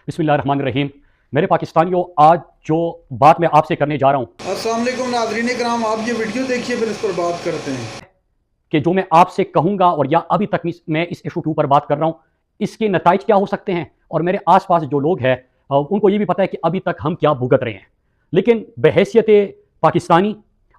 बिस्मिल्लाहिर्रहमानिर्रहीम। मेरे पाकिस्तानियों, आज जो बात मैं आपसे करने जा रहा हूँ अस्सलाम वालेकुम नाज़रीन किराम, आप ये वीडियो देखिए फिर इस पर बात करते हैं कि जो मैं आपसे कहूँगा और या अभी तक मैं इस इशू के ऊपर बात कर रहा हूँ, इसके नताइज क्या हो सकते हैं। और मेरे आसपास जो लोग हैं उनको ये भी पता है कि अभी तक हम क्या भुगत रहे हैं। लेकिन बहैसियत पाकिस्तानी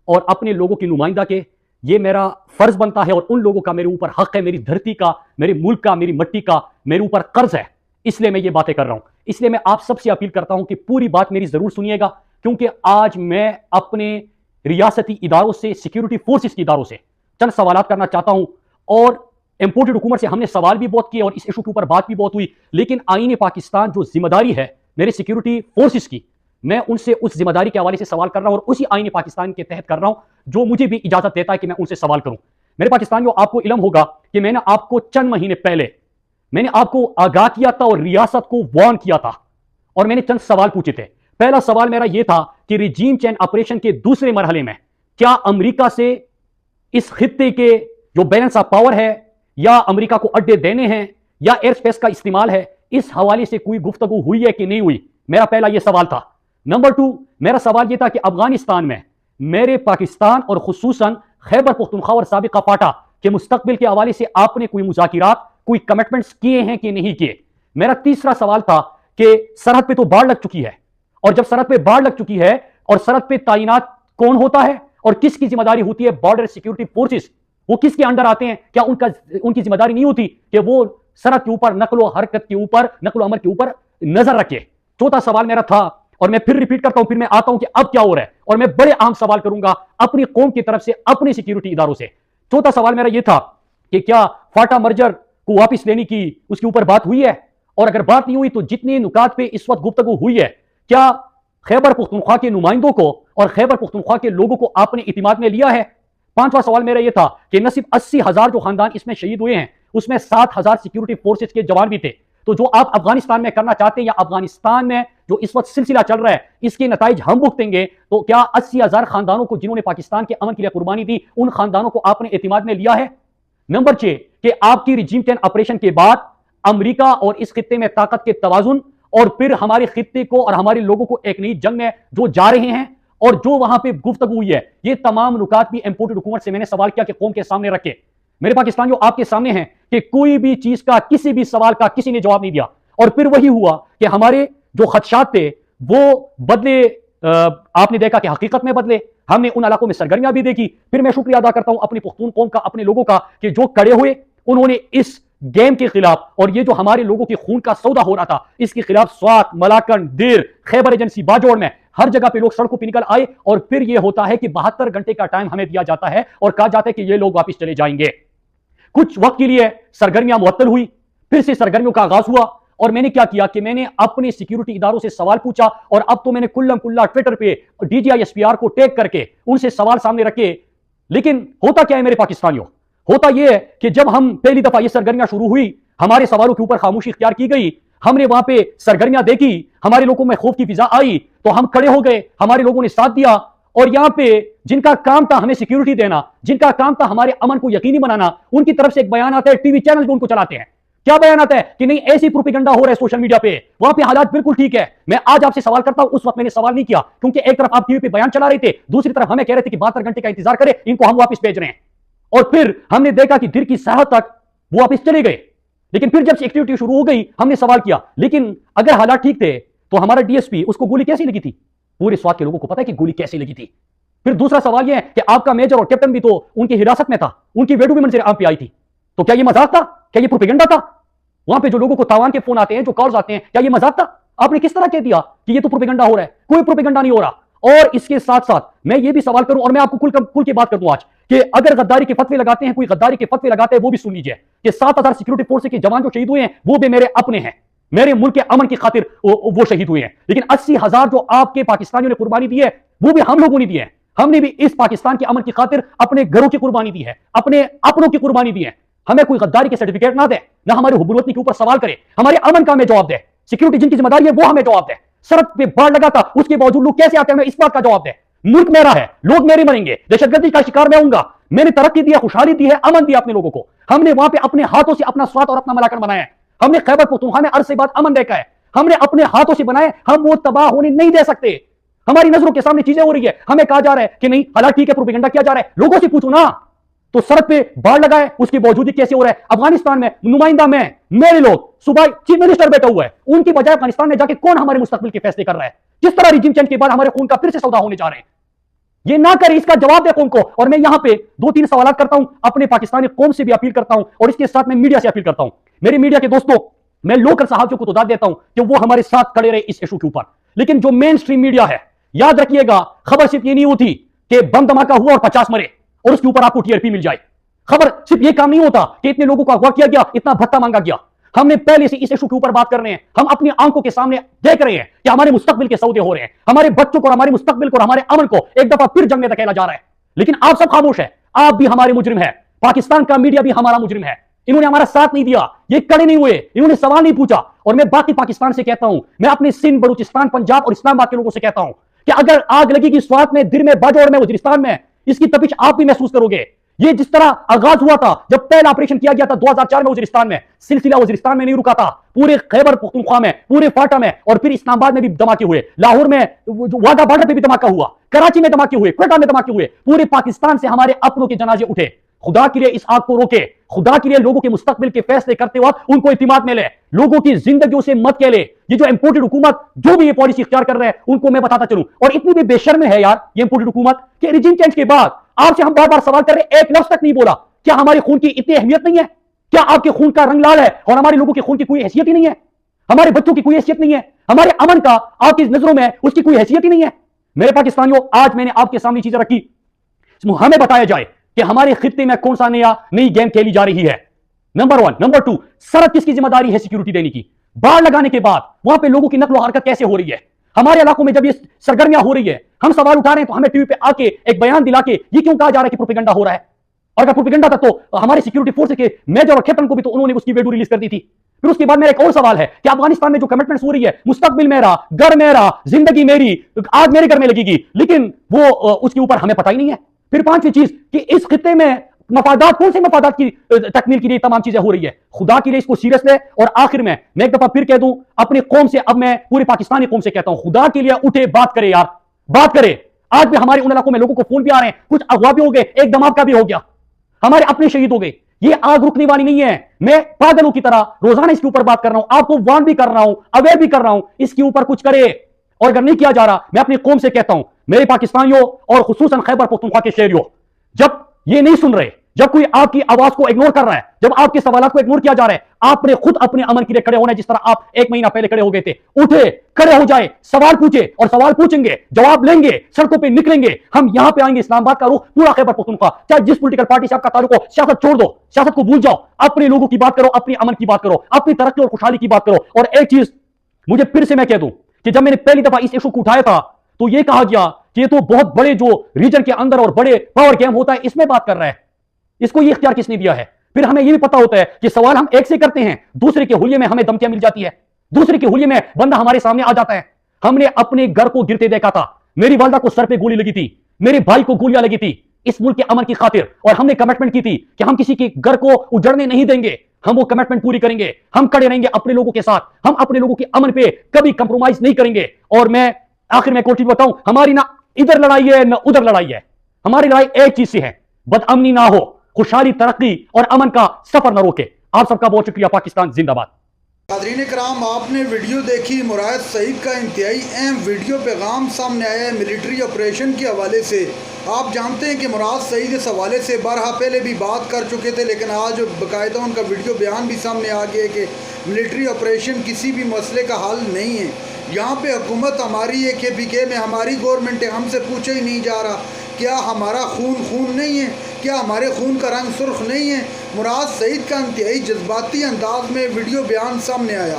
और अपने लोगों की नुमाइंदा के ये मेरा फ़र्ज़ बनता है और उन लोगों का मेरे ऊपर हक़ है, मेरी धरती का, मेरे मुल्क का, मेरी मट्टी का मेरे ऊपर कर्ज़ है। इसलिए मैं ये बातें कर रहा हूँ। इसलिए मैं आप सबसे अपील करता हूँ कि पूरी बात मेरी ज़रूर सुनिएगा, क्योंकि आज मैं अपने रियासती इदारों से, सिक्योरिटी फोर्सेस के इदारों से चंद सवालात करना चाहता हूँ। और इम्पोर्टेड हुकूमत से हमने सवाल भी बहुत किए और इस इशू के ऊपर बात भी बहुत हुई, लेकिन आईन पाकिस्तान जो जिम्मेदारी है मेरे सिक्योरिटी फोर्सेस की, मैं उनसे उस जिम्मेदारी के हवाले से सवाल कर रहा हूँ और उसी आईन पाकिस्तान के तहत कर रहा हूँ जो मुझे भी इजाज़त देता है कि मैं उनसे सवाल करूँ। मेरे पाकिस्तानियों, आपको इल्म होगा कि मैंने आपको चंद महीने पहले मैंने आपको आगाह किया था और रियासत को वार्न किया था और मैंने चंद सवाल पूछे थे। पहला सवाल मेरा यह था कि रिजीम चेंज ऑपरेशन के दूसरे मरहले में क्या अमेरिका से इस खित्ते के जो बैलेंस ऑफ पावर है या अमेरिका को अड्डे देने हैं या एयर स्पेस का इस्तेमाल है, इस हवाले से कोई गुफ्तगू हुई है कि नहीं हुई। मेरा पहला यह सवाल था। नंबर 2, मेरा सवाल यह था कि अफगानिस्तान में मेरे पाकिस्तान और खुसूसन खैबर पख्तूनख्वा और साबिका फाटा के मुस्तकबिल के हवाले से आपने कोई मुज़ाकिरात, कोई कमिटमेंट्स किए हैं कि नहीं किए। मेरा तीसरा सवाल था कि सरहद पे तो बाढ़ लग चुकी है, और जब सरहद पे बाढ़ लग चुकी है और सरहद पे तैनात कौन होता है और किसकी जिम्मेदारी होती है? Border security forces. वो किसके अंडर आते हैं? क्या उनकी जिम्मेदारी नहीं होती कि वो सरहद के ऊपर नकलो हरकत के ऊपर, नकलो अमल के ऊपर नजर रखे? चौथा सवाल मेरा था, और मैं फिर रिपीट करता हूं, फिर मैं आता हूं कि अब क्या हो रहा है, और मैं बड़े अहम सवाल करूंगा अपनी कौम की तरफ से, अपने सिक्योरिटी इदारों से। चौथा सवाल मेरा यह था कि क्या फाटा मर्जर को वापस लेने की उसके ऊपर बात हुई है, और अगर बात नहीं हुई तो जितने नुकात पे इस वक्त गुफ्तगू हुई है, क्या खैबर पख्तूनख्वा के नुमाइंदों को और खैबर पख्तूनख्वा के लोगों को आपने इतिमाद में लिया है? पांचवा सवाल मेरा यह था कि न सिर्फ 80,000 जो खानदान इसमें शहीद हुए हैं, उसमें 7,000 सिक्योरिटी फोर्सेस के जवान भी थे। तो जो आप अफगानिस्तान में करना चाहते हैं या अफगानिस्तान में जो इस वक्त सिलसिला चल रहा है, इसके नताइज हम भुगतेंगे, तो क्या 80,000 खानदानों को जिन्होंने पाकिस्तान के अमन के लिए कुर्बानी दी, उन खानदानों को आपने इतिमाद में लिया है? नंबर 6 कि आपकी रिजीम चेंज ऑपरेशन के बाद अमेरिका और इस खित्ते में ताकत के तवाजुन और फिर हमारे खित्ते को और हमारे लोगों को एक नई जंग में जो जा रहे हैं और जो वहां पे गुफ्तगू हुई है, ये तमाम नुकात भी इंपोर्टेड हुकूमत से मैंने सवाल किया कि कौम के सामने रखे। मेरे पाकिस्तानियों, आपके सामने हैं कि कोई भी चीज का, किसी भी सवाल का किसी ने जवाब नहीं दिया। और फिर वही हुआ कि हमारे जो खदशात थे वो बदले, आपने देखा कि हकीकत में बदले। हमने उन इलाकों में सरगर्मियां भी देखी। फिर मैं शुक्रिया अदा करता हूं अपनी पुख्तून कौम का, अपने लोगों का, कि जो कड़े हुए, उन्होंने इस गेम के खिलाफ और ये जो हमारे लोगों के खून का सौदा हो रहा था, इसके खिलाफ स्वात, मलाकन, देर, खैबर एजेंसी, बाजोड़ में हर जगह पे लोग सड़कों पर निकल आए। और फिर यह होता है कि 72 घंटे का टाइम हमें दिया जाता है और कहा जाता है कि ये लोग वापस चले जाएंगे। कुछ वक्त के लिए सरगर्मियां मुअत्तल हुई, फिर से सरगर्मियों का आगाज हुआ। और मैंने क्या किया कि मैंने अपने सिक्योरिटी इदारों से सवाल पूछा, और अब तो मैंने कुल्लम कुल्ला ट्विटर पे DGI SPR को टैग करके उनसे सवाल सामने रखे। लेकिन होता क्या है मेरे पाकिस्तानियों? होता यह है कि जब हम पहली दफा ये सरगर्मियां शुरू हुई, हमारे सवालों के ऊपर खामोशी इख्तियार की गई, हमने वहां पे सरगर्मियां देखी, हमारे लोगों में खौफ की फिजा आई, तो हम खड़े हो गए, हमारे लोगों ने साथ दिया। और यहां पे जिनका काम था हमें सिक्योरिटी देना, जिनका काम था हमारे अमन को यकीनी बनाना, उनकी तरफ से एक बयान आता है, टीवी चैनल भी उनको चलाते हैं। क्या बयान आता है कि नहीं, ऐसी प्रोपेगेंडा हो रहा है सोशल मीडिया पे, वहां पे हालात बिल्कुल ठीक है। मैं आज आपसे सवाल करता हूं, उस वक्त मैंने सवाल नहीं किया, क्योंकि एक तरफ आप टीवी पे बयान चला रहे थे, दूसरी तरफ हमें कह रहे थे कि 72 घंटे का इंतजार करें, इनको हम वापस भेज रहे हैं। और फिर हमने देखा कि दिल की साहत तक वो वापस चले गए। लेकिन फिर जब एक्टिविटी शुरू हो गई, हमने सवाल किया, लेकिन अगर हालात ठीक थे तो हमारा DSP, उसको गोली कैसी लगी थी? पूरे स्वात के लोगों को पता है कि गोली कैसे लगी थी। फिर दूसरा सवाल यह है कि आपका मेजर और कैप्टन भी तो उनकी हिरासत में था, उनकी वेडू भी मंजर आम पे आई थी। तो क्या ये मजाक था? क्या ये प्रोपेगेंडा था? वहां पे जो लोगों को तावान के फोन आते हैं, जो कॉल्स आते हैं, क्या ये मजाक था? आपने किस तरह कह दिया कि ये तो प्रोपेगेंडा हो रहा है? कोई प्रोपेगेंडा नहीं हो रहा। और इसके साथ साथ मैं ये भी सवाल करूं, और मैं आपको खुल की बात कर दूं आज, कि अगर गद्दारी के फतवे लगाते हैं, कोई गद्दारी के फतवे लगाते हैं, वो भी सुन लीजिए कि 7,000 सिक्योरिटी फोर्स के जवान जो शहीद हुए हैं, वो भी मेरे अपने हैं, मेरे मुल्क के अमन की खातिर वो शहीद हुए हैं। लेकिन 80,000 जो आपके पाकिस्तानियों ने कुर्बानी दी है, वो भी हम लोगों ने दी है। हमने भी इस पाकिस्तान के अमन की खातिर अपने घरों की कुर्बानी दी है, अपने अपनों की कुर्बानी दी है। हमें कोई गद्दारी के सर्टिफिकेट ना दे, ना हमारे हुबूलवतनी के ऊपर सवाल करे, हमारे अमन का हमें जवाब दे। सिक्योरिटी जिनकी जिम्मेदारी है वो हमें जवाब दे। सरहद पे बाढ़ लगा था, उसके बावजूद लोग कैसे आते हैं, इस बात का जवाब दे। मुल्क मेरा है, लोग मेरे मरेंगे, दहशतगर्दी का शिकार मैं होऊंगा। मैंने तरक्की दी है, खुशहाली दी है, अमन दिया अपने लोगों को। हमने वहां पे अपने हाथों से अपना स्वाद और अपना मलाकन बनाया है। हमने खैबर पख्तूनख्वा में अरसे बाद अमन देखा है। ہم نے اپنے ہاتھوں سے بنائے, ہم وہ تباہ ہونے نہیں دے سکتے. ہماری نظروں کے سامنے چیزیں ہو رہی ہے, ہمیں کہا جا رہا ہے کہ نہیں حالات ٹھیک ہے, پروپیگنڈا کیا جا رہا ہے. لوگوں سے پوچھو نا, تو سڑک پہ باڑ لگا ہے, اس کی باوجود کیسے ہو رہا ہے؟ افغانستان میں نمائندہ میں, میرے لوگ, صوبائی چیف منسٹر بیٹھا ہوا ہے, ان کی بجائے افغانستان میں جا کے کون ہمارے مستقبل کے فیصلے کر رہا ہے؟ جس طرح ریجیم چینج کے بعد ہمارے خون کا پھر سے سودا ہونے جا رہے ہیں. یہ نہ کرے, اس کا جواب دے قوم کو. اور میں یہاں پہ 2-3 سوالات کرتا ہوں, اپنے پاکستانی قوم سے بھی اپیل کرتا ہوں, اور اس کے ساتھ میں میڈیا سے اپیل کرتا ہوں. میرے میڈیا کے دوستوں, میں لوکل صحافیوں کو تو داد دیتا ہوں کہ وہ ہمارے ساتھ کھڑے رہے اس ایشو کے اوپر, لیکن جو مین سٹریم میڈیا ہے, یاد رکھیے گا, خبر صرف یہ نہیں ہوتی کہ بم دھماکہ ہوا اور 50 مرے اور اس کے اوپر آپ کو TRP مل جائے. خبر صرف یہ کام نہیں ہوتا کہ اتنے لوگوں کو اغوا کیا گیا, اتنا بھتہ مانگا گیا. ہم نے پہلے سے اس ایشو کے اوپر بات کر رہے ہیں, ہم اپنی آنکھوں کے سامنے دیکھ رہے ہیں کہ ہمارے مستقبل کے سودے ہو رہے ہیں, ہمارے بچوں کو اور ہمارے مستقبل کو اور ہمارے امن کو ایک دفعہ پھر جنگ میں دھکیلا جا رہا ہے. لیکن آپ سب خاموش ہیں, آپ بھی ہمارے مجرم ہیں, پاکستان کا میڈیا بھی ہمارا مجرم ہے. انہوں نے ہمارا ساتھ نہیں دیا, یہ کڑے نہیں ہوئے, انہوں نے سوال نہیں پوچھا. اور میں باقی پاکستان سے کہتا ہوں, میں اپنے سندھ, بلوچستان, پنجاب اور اسلام آباد کے لوگوں سے کہتا ہوں کہ اگر آگ لگے گی سوات میں, در میں, باجوڑ میں, وزیرستان میں, اس کی تپش آپ بھی محسوس کرو گے. یہ جس طرح آغاز ہوا تھا جب پہلا آپریشن کیا گیا تھا 2004 میں وزیرستان میں, سلسلہ وزیرستان میں نہیں رکا تھا, پورے خیبر پختونخوا میں, پورے فاٹا میں, اور پھر اسلام آباد میں بھی دھماکے ہوئے, لاہور میں واگا بارڈر پہ بھی دھماکہ ہوا, کراچی میں دھماکے ہوئے, کوئٹہ میں دھماکے ہوئے. پورے پاکستان سے ہمارے اپنوں کے جنازے اٹھے. خدا کے لیے اس آگ کو روکے, خدا کے لیے لوگوں کے مستقبل کے فیصلے کرتے وقت ان کو اعتماد میں لے, لوگوں کی زندگیوں سے مت کہلے. یہ جو امپورٹڈ حکومت جو بھی یہ پالیسی اختیار کر رہے ہیں, ان کو میں بتاتا چلوں, اور اتنی بھی بے شرم ہے یار یہ امپورٹڈ حکومت کہ ریجیم چینج کے بعد آپ سے ہم بار بار سوال کر رہے ہیں, ایک لفظ تک نہیں بولا. کیا ہمارے خون کی اتنی اہمیت نہیں ہے؟ کیا آپ کے خون کا رنگ لال ہے اور ہمارے لوگوں کے خون کی کوئی حیثیت ہی نہیں ہے؟ ہمارے بچوں کی کوئی حیثیت نہیں ہے؟ ہمارے امن کا آپ کی نظروں میں اس کی کوئی حیثیت ہی نہیں ہے؟ میرے پاکستانیوں, آج میں نے آپ کے سامنے چیزیں رکھی, ہمیں بتایا جائے کہ ہمارے خطے میں کون سا نئی گیم کھیلی جا رہی ہے. نمبر 1. نمبر 2, سرحد کس کی ذمہ داری ہے سیکیورٹی دینے کی؟ باڑ لگانے کے بعد وہاں پہ لوگوں کی نقل و حرکت کیسے ہو رہی ہے؟ ہمارے علاقوں میں جب یہ سرگرمیاں ہو رہی ہے, ہم سوال اٹھا رہے ہیں تو ہمیں ٹی وی پہ آ کے ایک بیان دلا کے یہ کیوں کہا جا رہا ہے کہ پروپیگنڈا ہو رہا ہے؟ اور اگر پروپیگنڈا تھا تو ہمارے سیکیورٹی فورس کے میجر اور کیپٹن کو بھی تو انہوں نے اس کی ویڈیو ریلیز کر دی تھی. پھر اس کے بعد میرا ایک اور سوال ہے کہ افغانستان میں جو کمٹمنٹس ہو رہی ہے, مستقبل میرا, گھر میرا, زندگی میری, آج میرے گھر میں لگے گی, لیکن وہ اس کے اوپر ہمیں پتہ ہی نہیں ہے. پھر 5ویں چیز کہ اس خطے میں مفادات, کون سے مفادات کی تکمیل کے لیے تمام چیزیں ہو رہی ہے؟ خدا کے لیے اس کو سیریس لے. اور آخر میں ایک دفعہ پھر کہہ دوں اپنی قوم سے, اب میں پوری پاکستانی قوم سے کہتا ہوں, خدا کے لیے اٹھے, بات کرے یار, بات کرے. آج بھی ہمارے ان علاقوں میں لوگوں کو فون بھی آ رہے ہیں, کچھ اغوا بھی ہو گئے, ایک دھماکہ بھی ہو گیا, ہمارے اپنے شہید ہو گئے. یہ آگ رکنے والی نہیں ہے. میں پاگلوں کی طرح روزانہ اس کے اوپر بات کر رہا ہوں, آپ کو وارن بھی کر رہا ہوں, اویئر بھی کر رہا ہوں, اس کے اوپر کچھ کرے. اور اگر نہیں کیا جا رہا, میں اپنی قوم سے کہتا ہوں, میرے پاکستانیوں اور خصوصاً خیبر پختونخوا کے شہریوں, جب یہ نہیں سن رہے, جب کوئی آپ کی آواز کو اگنور کر رہا ہے, جب آپ کے سوالات کو اگنور کیا جا رہا ہے, آپ نے خود اپنے امن کے لیے کھڑے ہونا ہے, جس طرح آپ 1 مہینہ پہلے کھڑے ہو گئے تھے. اٹھے, کھڑے ہو جائے, سوال پوچھے, اور سوال پوچھیں گے, جواب لیں گے, سڑکوں پہ نکلیں گے. ہم یہاں پہ آئیں گے, اسلام آباد کا رخ پورا خیبر پختونخوا, چاہے جس پولیٹیکل پارٹی سے آپ کا تعلق ہو, سیاست چھوڑ دو, سیاست کو بھول جاؤ, اپنے لوگوں کی بات کرو, اپنے امن کی بات کرو, اپنی ترقی اور خوشحالی کی بات کرو. اور ایک چیز مجھے پھر سے میں کہہ دوں کہ جب میں نے پہلی دفعہ اس ایشو کو اٹھایا تھا تو یہ کہا گیا کہ یہ تو بہت بڑے جو ریجن کے اندر اور بڑے پاور گیم ہوتا ہے, اس میں بات کر رہا ہے, اس کو یہ اختیار کس نے دیا ہے؟ پھر ہمیں یہ بھی پتا ہوتا ہے کہ سوال ہم ایک سے کرتے ہیں, دوسرے کے حلیے میں ہمیں دھمکیاں مل جاتی ہے, دوسرے کے حلیے میں بندہ ہمارے سامنے آ جاتا ہے. ہم نے اپنے گھر کو گرتے دیکھا تھا, میری والدہ کو سر پہ گولی لگی تھی, میرے بھائی کو گولیاں لگی تھی اس ملک کے امن کی خاطر, اور ہم نے کمٹمنٹ کی تھی کہ ہم کسی کے گھر کو اجڑنے نہیں دیں گے, ہم وہ کمٹمنٹ پوری کریں گے, ہم کھڑے رہیں گے اپنے لوگوں کے ساتھ, ہم اپنے لوگوں کے امن پہ کبھی کمپرومائز نہیں کریں گے. اور میں آخر میں کوشش بتاؤں, ہماری نہ ادھر لڑائی ہے نہ ادھر لڑائی ہے, ہماری لڑائی ایک چیز سے ہے, بد امنی نہ ہو, خوشحالی, ترقی اور امن کا سفر نہ روکے. آپ سب کا بہت شکریہ. پاکستان زندہ باد. ناظرین کرام, آپ نے ویڈیو دیکھی, مراد سعید کا انتہائی اہم ویڈیو پیغام سامنے آیا ہے ملٹری آپریشن کے حوالے سے. آپ جانتے ہیں کہ مراد سعید اس حوالے سے بارہا پہلے بھی بات کر چکے تھے, لیکن آج باقاعدہ ان کا ویڈیو بیان بھی سامنے آ گیا کہ ملٹری آپریشن کسی بھی مسئلے کا حل نہیں ہے. یہاں پہ حکومت ہماری ہے, KPK میں ہماری گورنمنٹ ہے, ہم سے پوچھا ہی نہیں جا رہا کیا ہمارا خون نہیں ہے, کیا ہمارے خون کا رنگ سرخ نہیں ہے. مراد سعید کا انتہائی جذباتی انداز میں ویڈیو بیان سامنے آیا.